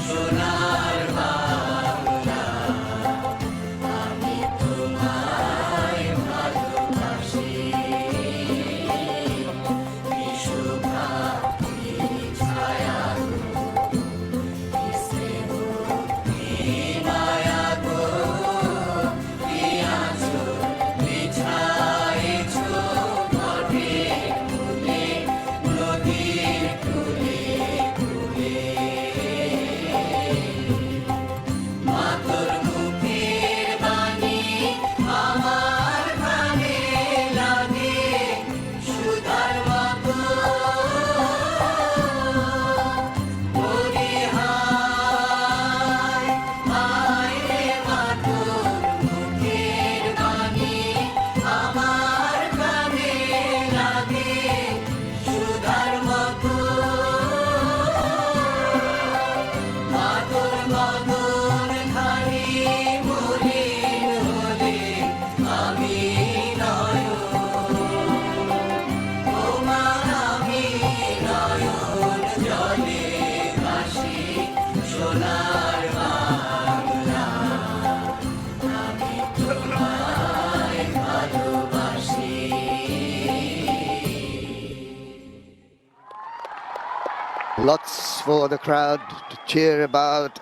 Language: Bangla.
সোনার বাংলা, আমি তোমায় ভালোবাসি। বিশুভা ছায়া স্নেহ মায়া গো, আঁচল বিছাইছ ঘরে কুলে, নদীর কুলে কুলে। মা তোর মুখের বাণী আমার কানে লাগে সুধার মতো। বলি হায় হায় রে মা তোর মুখের বাণী আমার কানে লাগে সুধার মতো। মা তোর বদন খানি মলিন হলে আমি নয়ন, ও মা আমি নয়ন জলে ভাসি। সোনার বাংলা, আমি তোমায় ভালোবাসি। Lots for the crowd to cheer about